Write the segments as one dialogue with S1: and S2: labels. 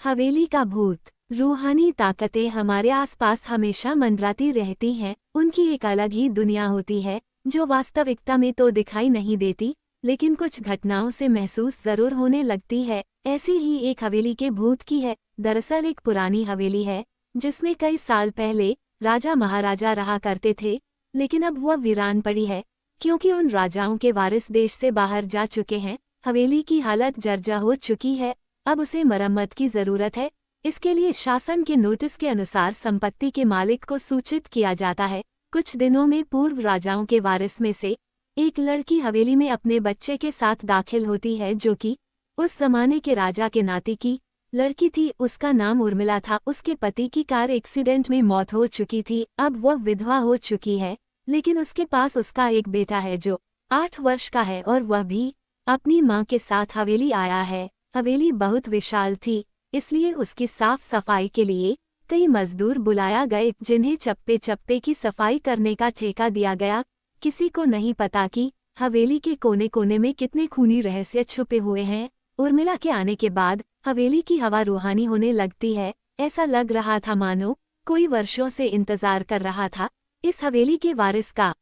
S1: हवेली का भूत। रूहानी ताकतें हमारे आसपास हमेशा मंडराती रहती हैं। उनकी एक अलग ही दुनिया होती है जो वास्तविकता में तो दिखाई नहीं देती, लेकिन कुछ घटनाओं से महसूस जरूर होने लगती है। ऐसी ही एक हवेली के भूत की है। दरअसल एक पुरानी हवेली है जिसमें कई साल पहले राजा महाराजा रहा करते थे, लेकिन अब वह वीरान पड़ी है क्योंकि उन राजाओं के वारिस देश से बाहर जा चुके हैं। हवेली की हालत जर्जर हो चुकी है, अब उसे मरम्मत की जरूरत है। इसके लिए शासन के नोटिस के अनुसार संपत्ति के मालिक को सूचित किया जाता है। कुछ दिनों में पूर्व राजाओं के वारिस में से एक लड़की हवेली में अपने बच्चे के साथ दाखिल होती है, जो कि उस जमाने के राजा के नाती की लड़की थी। उसका नाम उर्मिला था। उसके पति की कार एक्सीडेंट में मौत हो चुकी थी। अब वह विधवा हो चुकी है, लेकिन उसके पास उसका एक बेटा है जो 8 वर्ष का है और वह भी अपनी मां के साथ हवेली आया है। हवेली बहुत विशाल थी, इसलिए उसकी साफ सफाई के लिए कई मजदूर बुलाया गए, जिन्हें चप्पे चप्पे की सफाई करने का ठेका दिया गया। किसी को नहीं पता कि हवेली के कोने कोने में कितने खूनी रहस्य छुपे हुए हैं। उर्मिला के आने के बाद हवेली की हवा रूहानी होने लगती है। ऐसा लग रहा था मानो कोई वर्षों से इंतजार कर रहा था इस हवेली के वारिस का।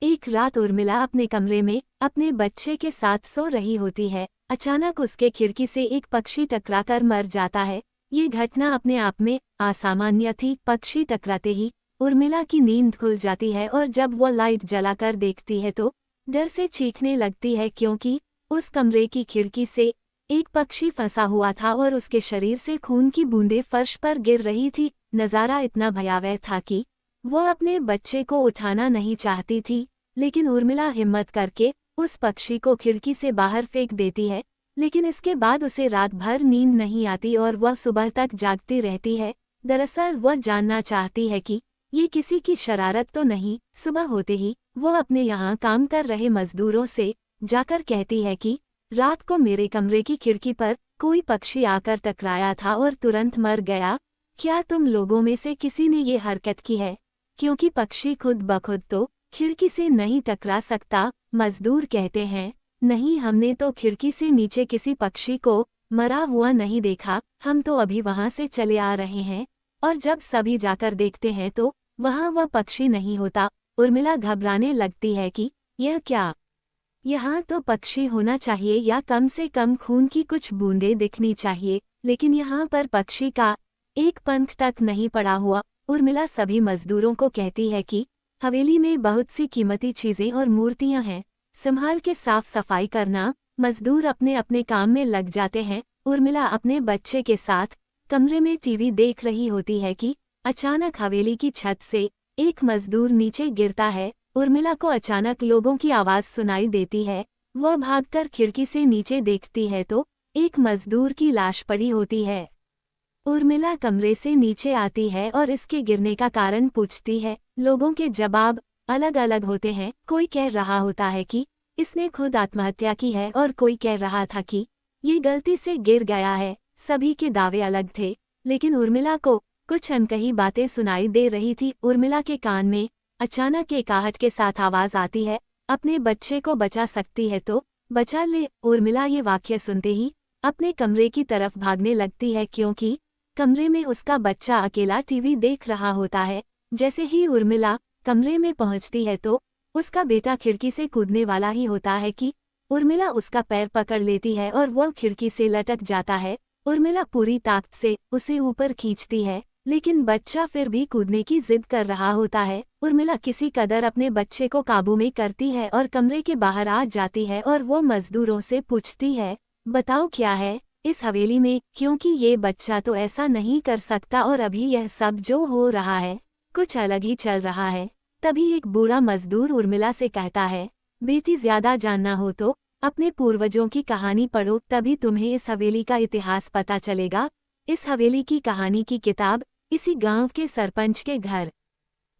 S1: एक रात उर्मिला अपने कमरे में अपने बच्चे के साथ सो रही होती है। अचानक उसके खिड़की से एक पक्षी टकराकर मर जाता है। ये घटना अपने आप में असामान्य थी। पक्षी टकराते ही उर्मिला की नींद खुल जाती है और जब वह लाइट जलाकर देखती है तो डर से चीखने लगती है, क्योंकि उस कमरे की खिड़की से एक पक्षी फंसा हुआ था और उसके शरीर से खून की बूंदें फर्श पर गिर रही थी। नज़ारा इतना भयावह था कि वह अपने बच्चे को उठाना नहीं चाहती थी, लेकिन उर्मिला हिम्मत करके उस पक्षी को खिड़की से बाहर फेंक देती है। लेकिन इसके बाद उसे रात भर नींद नहीं आती और वह सुबह तक जागती रहती है। दरअसल वह जानना चाहती है कि ये किसी की शरारत तो नहीं। सुबह होते ही वह अपने यहाँ काम कर रहे मजदूरों से जाकर कहती है कि रात को मेरे कमरे की खिड़की पर कोई पक्षी आकर टकराया था और तुरंत मर गया। क्या तुम लोगों में से किसी ने ये हरकत की है? क्योंकि पक्षी खुद बखुद तो खिड़की से नहीं टकरा सकता। मजदूर कहते हैं, नहीं, हमने तो खिड़की से नीचे किसी पक्षी को मरा हुआ नहीं देखा। हम तो अभी वहां से चले आ रहे हैं। और जब सभी जाकर देखते हैं तो वहां वह पक्षी नहीं होता। उर्मिला घबराने लगती है कि यह क्या, यहाँ तो पक्षी होना चाहिए या कम से कम खून की कुछ बूंदें दिखनी चाहिए, लेकिन यहाँ पर पक्षी का एक पंख तक नहीं पड़ा हुआ। उर्मिला सभी मजदूरों को कहती है कि हवेली में बहुत सी कीमती चीजें और मूर्तियां हैं, संभाल के साफ सफाई करना। मजदूर अपने अपने काम में लग जाते हैं। उर्मिला अपने बच्चे के साथ कमरे में टीवी देख रही होती है कि अचानक हवेली की छत से एक मजदूर नीचे गिरता है। उर्मिला को अचानक लोगों की आवाज सुनाई देती है। वह भागकर खिड़की से नीचे देखती है तो एक मजदूर की लाश पड़ी होती है। उर्मिला कमरे से नीचे आती है और इसके गिरने का कारण पूछती है। लोगों के जवाब अलग अलग होते हैं। कोई कह रहा होता है कि इसने खुद आत्महत्या की है और कोई कह रहा था कि ये गलती से गिर गया है। सभी के दावे अलग थे, लेकिन उर्मिला को कुछ अनकही बातें सुनाई दे रही थी। उर्मिला के कान में अचानक एक आहट के साथ आवाज आती है, अपने बच्चे को बचा सकती है तो बचा ले। उर्मिला ये वाक्य सुनते ही अपने कमरे की तरफ भागने लगती है, क्योंकि कमरे में उसका बच्चा अकेला टीवी देख रहा होता है। जैसे ही उर्मिला कमरे में पहुंचती है तो उसका बेटा खिड़की से कूदने वाला ही होता है कि उर्मिला उसका पैर पकड़ लेती है और वह खिड़की से लटक जाता है। उर्मिला पूरी ताकत से उसे ऊपर खींचती है, लेकिन बच्चा फिर भी कूदने की जिद कर रहा होता है। उर्मिला किसी कदर अपने बच्चे को काबू में करती है और कमरे के बाहर आ जाती है और वो मजदूरों से पूछती है, बताओ क्या है इस हवेली में, क्योंकि ये बच्चा तो ऐसा नहीं कर सकता और अभी यह सब जो हो रहा है कुछ अलग ही चल रहा है। तभी एक बूढ़ा मजदूर उर्मिला से कहता है, बेटी, ज्यादा जानना हो तो अपने पूर्वजों की कहानी पढ़ो, तभी तुम्हें इस हवेली का इतिहास पता चलेगा। इस हवेली की कहानी की किताब इसी गांव के सरपंच के घर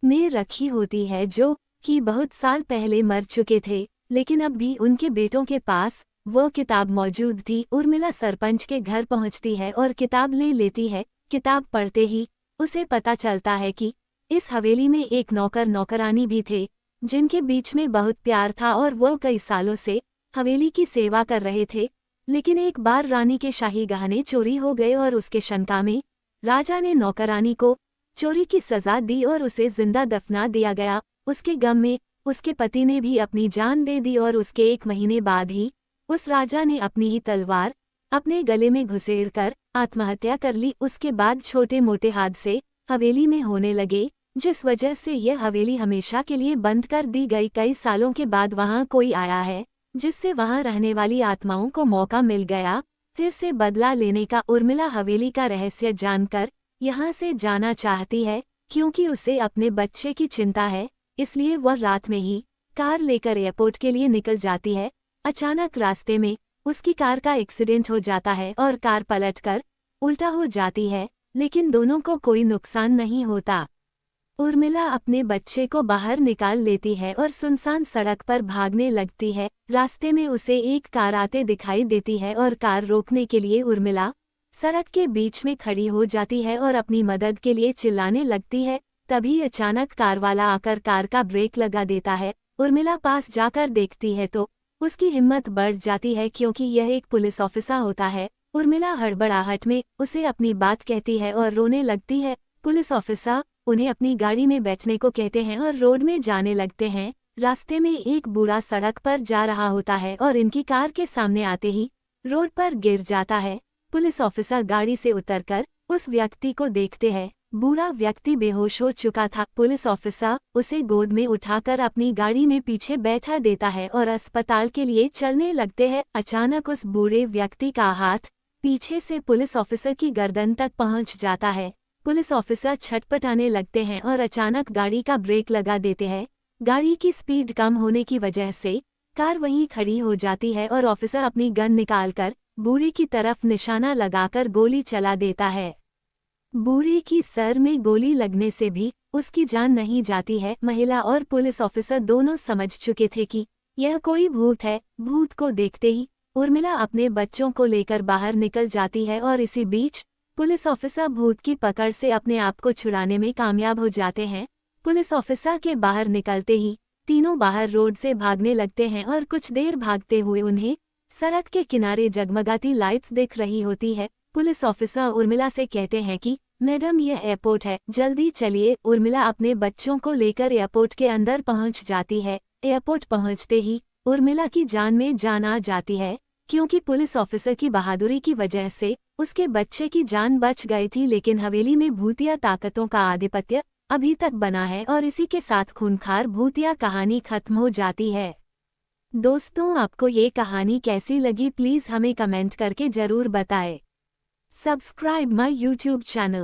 S1: में रखी होती है, जो कि बहुत साल पहले मर चुके थे, लेकिन अब भी उनके बेटों के पास वो किताब मौजूद थी। उर्मिला सरपंच के घर पहुंचती है और किताब ले लेती है। किताब पढ़ते ही उसे पता चलता है कि इस हवेली में एक नौकर नौकरानी भी थे, जिनके बीच में बहुत प्यार था और वो कई सालों से हवेली की सेवा कर रहे थे। लेकिन एक बार रानी के शाही गहने चोरी हो गए और उसके शंका में राजा ने नौकरानी को चोरी की सजा दी और उसे जिंदा दफना दिया गया। उसके गम में उसके पति ने भी अपनी जान दे दी और उसके 1 महीने बाद ही उस राजा ने अपनी ही तलवार अपने गले में घुसेड़कर आत्महत्या कर ली। उसके बाद छोटे मोटे हादसे हवेली में होने लगे, जिस वजह से यह हवेली हमेशा के लिए बंद कर दी गई। कई सालों के बाद वहां कोई आया है, जिससे वहां रहने वाली आत्माओं को मौका मिल गया फिर से बदला लेने का। उर्मिला हवेली का रहस्य जानकर यहां से जाना चाहती है, क्योंकि उसे अपने बच्चे की चिंता है। इसलिए वह रात में ही कार लेकर एयरपोर्ट के लिए निकल जाती है। अचानक रास्ते में उसकी कार का एक्सीडेंट हो जाता है और कार पलटकर उल्टा हो जाती है, लेकिन दोनों को कोई नुकसान नहीं होता। उर्मिला अपने बच्चे को बाहर निकाल लेती है और सुनसान सड़क पर भागने लगती है। रास्ते में उसे एक कार आते दिखाई देती है और कार रोकने के लिए उर्मिला सड़क के बीच में खड़ी हो जाती है और अपनी मदद के लिए चिल्लाने लगती है। तभी अचानक कार वाला आकर कार का ब्रेक लगा देता है। उर्मिला पास जाकर देखती है तो उसकी हिम्मत बढ़ जाती है, क्योंकि यह एक पुलिस ऑफिसर होता है। उर्मिला हड़बड़ाहट में उसे अपनी बात कहती है और रोने लगती है। पुलिस ऑफिसर उन्हें अपनी गाड़ी में बैठने को कहते हैं और रोड में जाने लगते हैं। रास्ते में एक बूढ़ा सड़क पर जा रहा होता है और इनकी कार के सामने आते ही रोड पर गिर जाता है। पुलिस ऑफिसर गाड़ी से उतरकर उस व्यक्ति को देखते हैं। बूढ़ा व्यक्ति बेहोश हो चुका था। पुलिस ऑफिसर उसे गोद में उठाकर अपनी गाड़ी में पीछे बैठा देता है और अस्पताल के लिए चलने लगते हैं। अचानक उस बूढ़े व्यक्ति का हाथ पीछे से पुलिस ऑफिसर की गर्दन तक पहुंच जाता है। पुलिस ऑफिसर छटपटाने लगते हैं और अचानक गाड़ी का ब्रेक लगा देते हैं। गाड़ी की स्पीड कम होने की वजह से कार वहीं खड़ी हो जाती है और ऑफिसर अपनी गन निकालकर बूढ़े की तरफ निशाना लगाकर गोली चला देता है। बूढ़े की सर में गोली लगने से भी उसकी जान नहीं जाती है। महिला और पुलिस ऑफिसर दोनों समझ चुके थे कि यह कोई भूत है। भूत को देखते ही उर्मिला अपने बच्चों को लेकर बाहर निकल जाती है और इसी बीच पुलिस ऑफिसर भूत की पकड़ से अपने आप को छुड़ाने में कामयाब हो जाते हैं। पुलिस ऑफिसर के बाहर निकलते ही तीनों बाहर रोड से भागने लगते हैं और कुछ देर भागते हुए उन्हें सड़क के किनारे जगमगाती लाइट्स दिख रही होती है। पुलिस ऑफिसर उर्मिला से कहते हैं कि मैडम, यह एयरपोर्ट है, जल्दी चलिए। उर्मिला अपने बच्चों को लेकर एयरपोर्ट के अंदर पहुंच जाती है। एयरपोर्ट पहुंचते ही उर्मिला की जान में जान आ जाती है, क्योंकि पुलिस ऑफिसर की बहादुरी की वजह से उसके बच्चे की जान बच गई थी। लेकिन हवेली में भूतिया ताकतों का आधिपत्य अभी तक बना है और इसी के साथ खूंखार भूतिया कहानी खत्म हो जाती है। दोस्तों, आपको ये कहानी कैसी लगी प्लीज़ हमें कमेंट करके ज़रूर बताएं। Subscribe my YouTube channel.